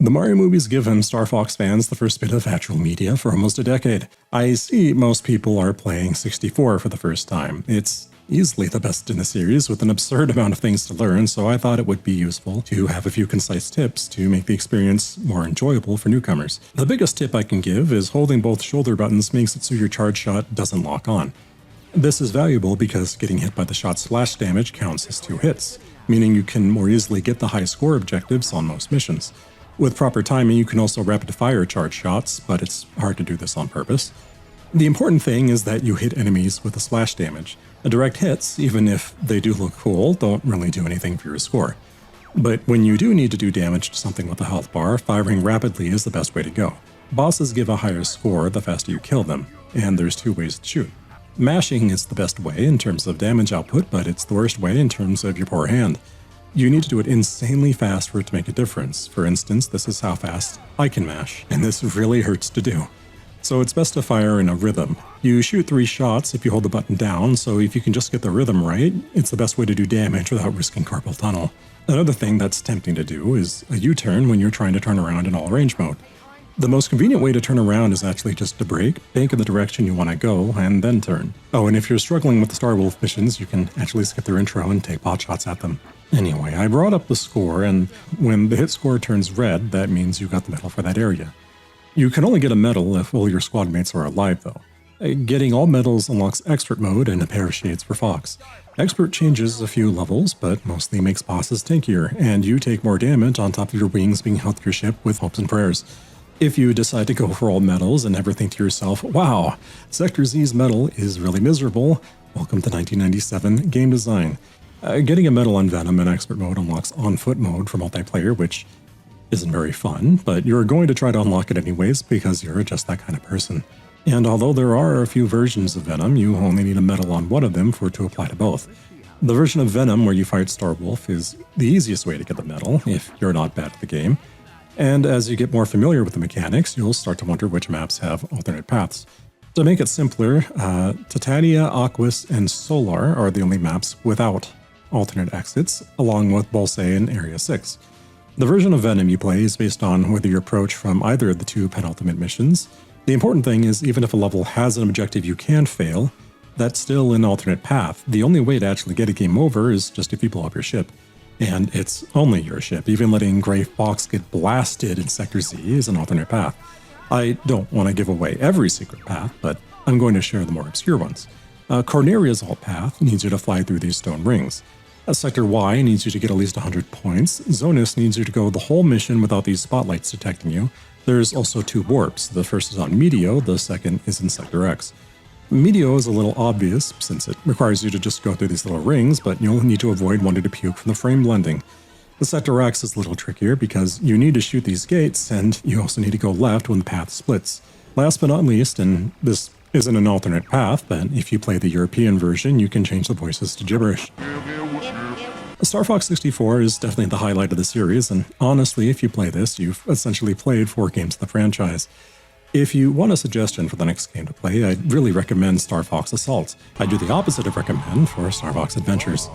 The Mario movies given Starfox fans the first bit of actual media for almost a decade. I see most people are playing 64 for the first time. It's easily the best in the series with an absurd amount of things to learn, so I thought it would be useful to have a few concise tips to make the experience more enjoyable for newcomers. The biggest tip I can give is holding both shoulder buttons makes it so your charge shot doesn't lock on. This is valuable because getting hit by the shot's splash damage counts as 2 hits, meaning you can more easily get the high score objectives on most missions. With proper timing, you can also rapid-fire charge shots, but it's hard to do this on purpose. The important thing is that you hit enemies with the splash damage. Direct hits, even if they do look cool, don't really do anything for your score. But when you do need to do damage to something with a health bar, firing rapidly is the best way to go. Bosses give a higher score the faster you kill them, and there's 2 ways to shoot. Mashing is the best way in terms of damage output, but it's the worst way in terms of your poor hand. You need to do it insanely fast for it to make a difference. For instance, this is how fast I can mash, and this really hurts to do. So it's best to fire in a rhythm. You shoot 3 shots if you hold the button down, so if you can just get the rhythm right, it's the best way to do damage without risking carpal tunnel. Another thing that's tempting to do is a U-turn when you're trying to turn around in all range mode. The most convenient way to turn around is actually just to brake, bank in the direction you want to go, and then turn. Oh, and if you're struggling with the Star Wolf missions, you can actually skip their intro and take pot shots at them. Anyway, I brought up the score, and when the hit score turns red, that means you got the medal for that area. You can only get a medal if all your squad mates are alive, though. Getting all medals unlocks Expert mode and a pair of shades for Fox. Expert changes a few levels, but mostly makes bosses tankier, and you take more damage on top of your wings being held to your ship with hopes and prayers. If you decide to go for all medals and never think to yourself, wow, Sector Z's medal is really miserable, welcome to 1997 game design. Getting a medal on Venom in Expert mode unlocks on-foot mode for multiplayer, which isn't very fun, but you're going to try to unlock it anyways because you're just that kind of person. And although there are a few versions of Venom, you only need a medal on one of them for it to apply to both. The version of Venom where you fight Star Wolf is the easiest way to get the medal if you're not bad at the game. And as you get more familiar with the mechanics, you'll start to wonder which maps have alternate paths. To make it simpler, Titania, Aquas, and Solar are the only maps without alternate exits, along with Bolsay and Area 6. The version of Venom you play is based on whether you approach from either of the 2 penultimate missions. The important thing is even if a level has an objective you can fail, that's still an alternate path. The only way to actually get a game over is just if you blow up your ship. And it's only your ship. Even letting Gray Fox get blasted in Sector Z is an alternate path. I don't want to give away every secret path, but I'm going to share the more obscure ones. Corneria's alt path needs you to fly through these stone rings. Sector Y needs you to get at least 100 points. Zonus needs you to go the whole mission without these spotlights detecting you. There's also 2 warps. The first is on Meteo, the second is in Sector X. Meteo is a little obvious since it requires you to just go through these little rings, but you'll need to avoid wanting to puke from the frame blending. The Sector X is a little trickier because you need to shoot these gates and you also need to go left when the path splits. Last but not least, and this isn't an alternate path, but if you play the European version, you can change the voices to gibberish. Starfox 64 is definitely the highlight of the series, and honestly, if you play this, you've essentially played 4 games of the franchise. If you want a suggestion for the next game to play, I'd really recommend Starfox Assault. I do the opposite of recommend for Starfox Adventures.